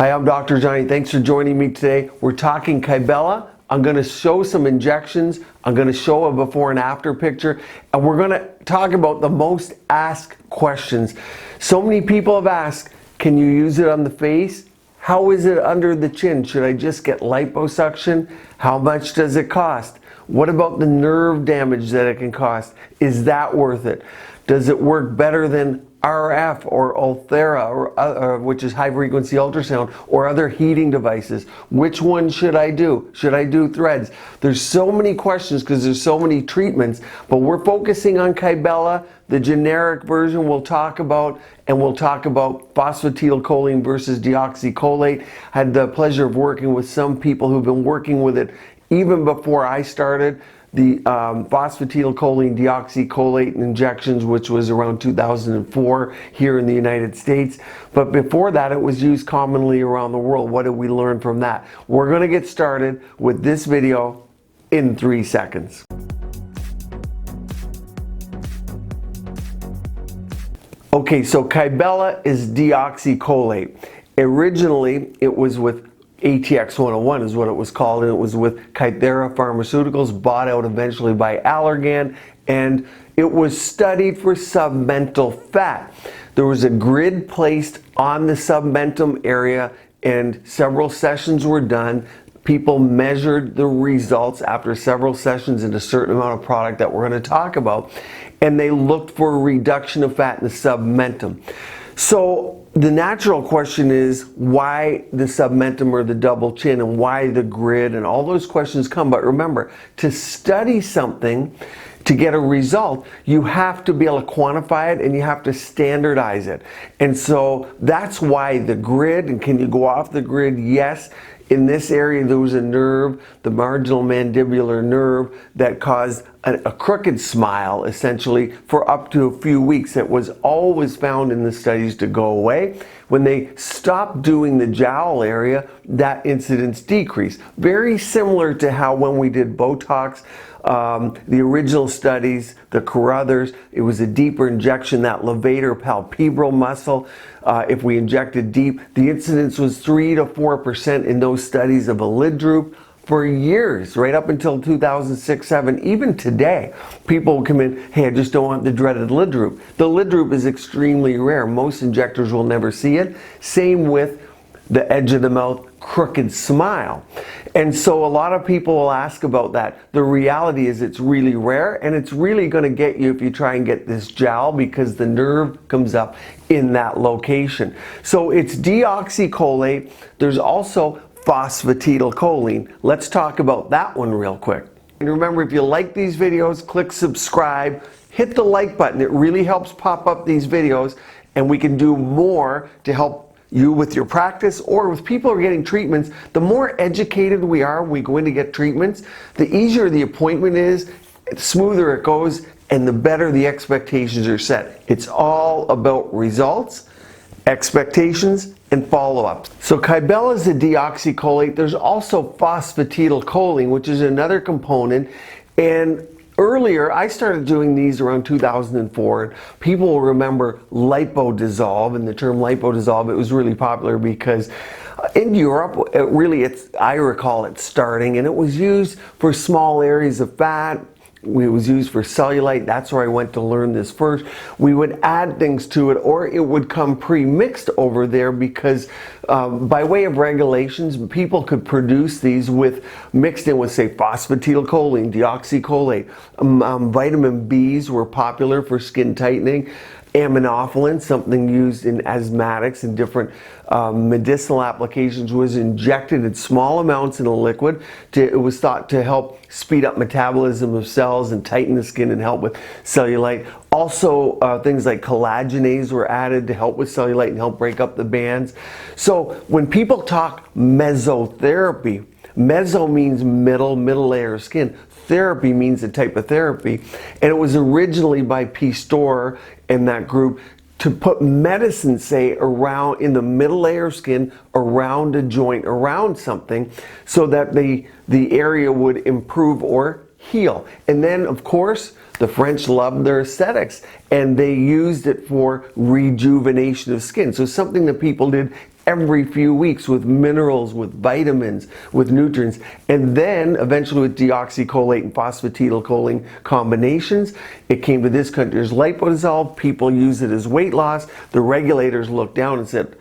Hi, I'm Dr. Rajani. Thanks for joining me today. We're talking Kybella. I'm going to show some injections. I'm going to show a before and after picture. And we're going to talk about the most asked questions. So many people have asked, can you use it on the face? How is it under the chin? Should I just get liposuction? How much does it cost? What about the nerve damage that it can cost? Is that worth it? Does it work better than RF or Ulthera, which is high frequency ultrasound, or other heating devices? Which one should I do? Should I do threads? There's so many questions because there's so many treatments, but we're focusing on Kybella, the generic version we'll talk about, and we'll talk about phosphatidylcholine versus deoxycholate. I had the pleasure of working with some people who've been working with it even before I started. The phosphatidylcholine deoxycholate injections, which was around 2004 here in the United States. But before that, it was used commonly around the world. What did we learn from that? We're going to get started with this video in 3 seconds. Okay, so Kybella is deoxycholate. Originally, it was with ATX 101 is what it was called, and it was with Kythera Pharmaceuticals, bought out eventually by Allergan, and it was studied for submental fat. There was a grid placed on the submentum area and several sessions were done. People measured the results after several sessions in a certain amount of product that we're going to talk about, and they looked for a reduction of fat in the submentum. So the natural question is, why the submentum or the double chin, and why the grid, and all those questions come. But remember, to study something, to get a result, you have to be able to quantify it and you have to standardize it. And so that's why the grid. And can you go off the grid? Yes. In this area, there was a nerve, the marginal mandibular nerve, that caused a crooked smile, essentially, for up to a few weeks. It was always found in the studies to go away. When they stopped doing the jowl area, that incidence decreased. Very similar to how when we did Botox, the original studies, the Carruthers, it was a deeper injection, that levator palpebral muscle. If we injected deep, the incidence was 3 to 4% in those studies of a lid droop for years, right up until 2006-07. Even today, people will come in, hey, I just don't want the dreaded lid droop. The lid droop is extremely rare. Most injectors will never see it. Same with the edge of the mouth crooked smile. And so a lot of people will ask about that. The reality is it's really rare, and it's really going to get you if you try and get this jowl, because the nerve comes up in that location. So it's deoxycholate. There's also phosphatidylcholine. Let's talk about that one real quick. And remember, if you like these videos, click subscribe, hit the like button. It really helps pop up these videos, and we can do more to help you with your practice, or with people who are getting treatments. The more educated we are when we go in to get treatments, the easier the appointment is, the smoother it goes, and the better the expectations are set. It's all about results, expectations, and follow-ups. So Kybella is a deoxycholate. There's also phosphatidylcholine, which is another component. And earlier, I started doing these around 2004. People will remember lipodissolve, and the term lipodissolve, it was really popular because in Europe, I recall it starting, and it was used for small areas of fat. It was used for cellulite. That's where I went to learn this first. We would add things to it, or it would come pre-mixed over there, because by way of regulations, people could produce these with mixed in with, say, phosphatidylcholine, deoxycholate. Vitamin Bs were popular for skin tightening. Aminophylline, something used in asthmatics and different medicinal applications, was injected in small amounts in a liquid. It was thought to help speed up metabolism of cells and tighten the skin and help with cellulite. Also, things like collagenase were added to help with cellulite and help break up the bands. So when people talk mesotherapy, meso means middle layer of skin. Therapy means a type of therapy, and it was originally by Pistor and that group to put medicine, say, around in the middle layer of skin, around a joint, around something, so that the area would improve or heal. And then, of course, the French loved their aesthetics, and they used it for rejuvenation of skin. So something that people did every few weeks with minerals, with vitamins, with nutrients, and then eventually with deoxycholate and phosphatidylcholine combinations. It came to this country as liposol. People use it as weight loss. The regulators looked down and said,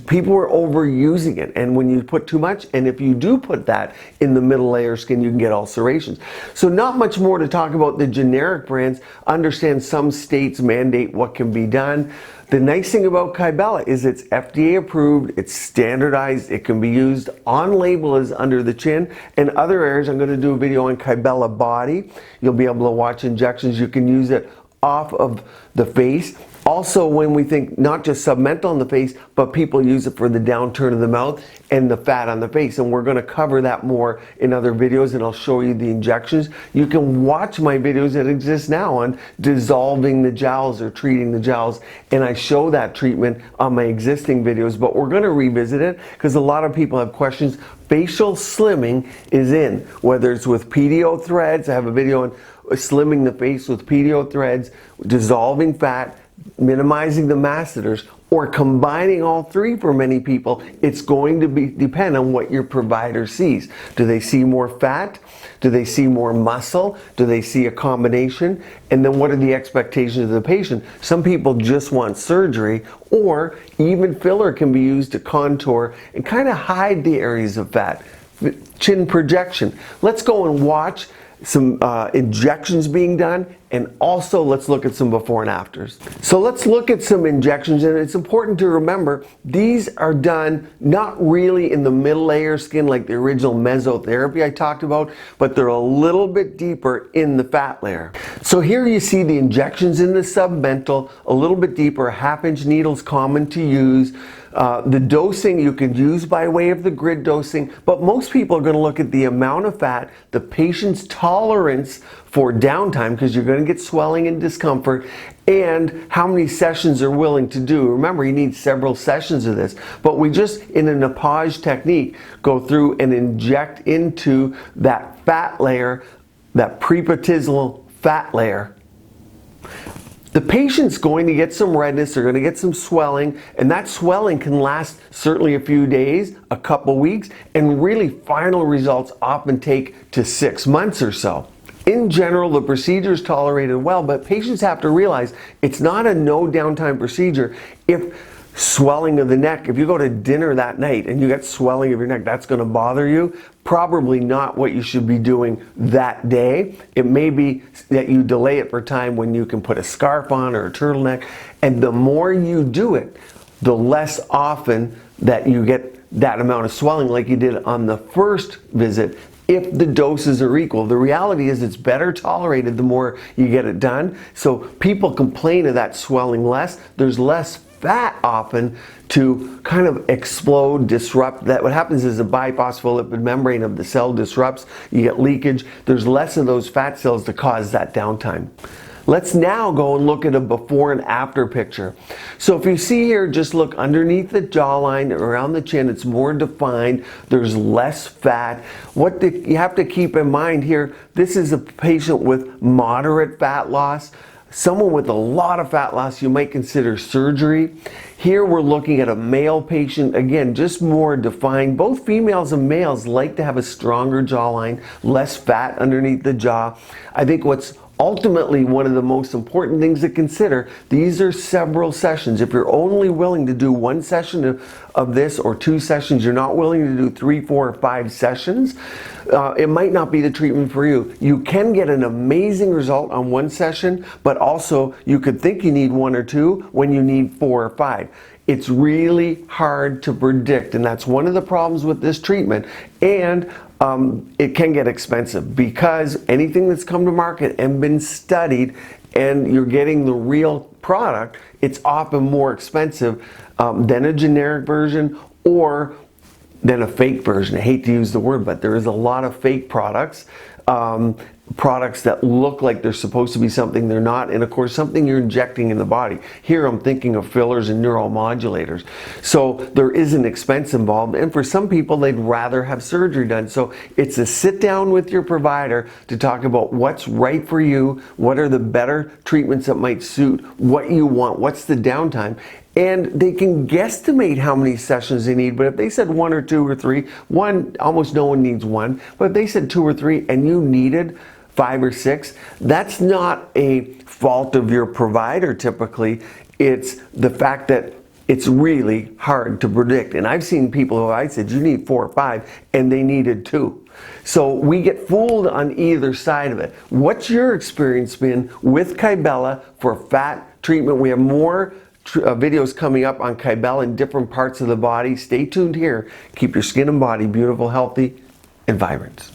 people are overusing it, and when you put too much, and if you do put that in the middle layer skin, you can get ulcerations. So not much more to talk about the generic brands. Understand some states mandate what can be done. The nice thing about Kybella is it's FDA approved, it's standardized, it can be used on label as under the chin and other areas. I'm going to do a video on Kybella body. You'll be able to watch injections. You can use it off of the face. Also, when we think not just submental on the face, but people use it for the downturn of the mouth and the fat on the face. And we're going to cover that more in other videos, and I'll show you the injections. You can watch my videos that exist now on dissolving the jowls or treating the jowls, and I show that treatment on my existing videos, but we're going to revisit it because a lot of people have questions. Facial slimming is in, whether it's with PDO Threads. I have a video on slimming the face with PDO Threads, dissolving fat, minimizing the masseters, or combining all three. For many people, it's going to depend on what your provider sees. Do they see more fat? Do they see more muscle? Do they see a combination? And then what are the expectations of the patient? Some people just want surgery, or even filler can be used to contour and kind of hide the areas of fat. Chin projection. Let's go and watch some injections being done, and also let's look at some before and afters. So let's look at some injections, and it's important to remember these are done not really in the middle layer skin like the original mesotherapy I talked about, but they're a little bit deeper in the fat layer. So here you see the injections in the submental, a little bit deeper, 1/2-inch needles common to use. The dosing you can use by way of the grid dosing, but most people are going to look at the amount of fat, the patient's tolerance for downtime, because you're going to get swelling and discomfort, and how many sessions they're willing to do. Remember, you need several sessions of this, but we just, in a nappage technique, go through and inject into that fat layer, that preputisanal fat layer. The patient's going to get some redness, they're going to get some swelling, and that swelling can last certainly a few days, a couple weeks, and really final results often take to 6 months or so. In general, the procedure is tolerated well, but patients have to realize it's not a no downtime procedure. If swelling of the neck, if you go to dinner that night and you get swelling of your neck, that's going to bother you. Probably not what you should be doing that day. It may be that you delay it for time when you can put a scarf on or a turtleneck. And the more you do it, the less often that you get that amount of swelling like you did on the first visit, if the doses are equal. The reality is it's better tolerated the more you get it done. So people complain of that swelling less. There's less fat often to kind of explode, disrupt. That what happens is the biphospholipid membrane of the cell disrupts, you get leakage. There's less of those fat cells to cause that downtime. Let's now go and look at a before and after picture. So if you see here, just look underneath the jawline, around the chin, it's more defined, there's less fat. What you have to keep in mind here, this is a patient with moderate fat loss. Someone with a lot of fat loss, you might consider surgery. Here we're looking at a male patient, again, just more defined. Both females and males like to have a stronger jawline, less fat underneath the jaw. I think what's ultimately one of the most important things to consider, these are several sessions. If you're only willing to do one session of this or 2 sessions, you're not willing to do 3, 4, or 5 sessions, it might not be the treatment for you. You can get an amazing result on 1 session, but also you could think you need 1 or 2 when you need 4 or 5. It's really hard to predict, and that's one of the problems with this treatment. And it can get expensive because anything that's come to market and been studied and you're getting the real product, it's often more expensive than a generic version or than a fake version. I hate to use the word, but there is a lot of fake products. Products that look like they're supposed to be something they're not, and of course something you're injecting in the body. Here I'm thinking of fillers and neuromodulators. So there is an expense involved, and for some people they'd rather have surgery done. So it's a sit down with your provider to talk about what's right for you, what are the better treatments that might suit what you want, what's the downtime, and they can guesstimate how many sessions they need. But if they said 1 or 2 or 3, one, almost no one needs 1, but if they said 2 or 3 and you needed 5 or 6, that's not a fault of your provider typically. It's the fact that it's really hard to predict. And I've seen people who I said, you need 4 or 5, and they needed 2. So we get fooled on either side of it. What's your experience been with Kybella for fat treatment? We have more videos coming up on Kybella in different parts of the body. Stay tuned here. Keep your skin and body beautiful, healthy, and vibrant.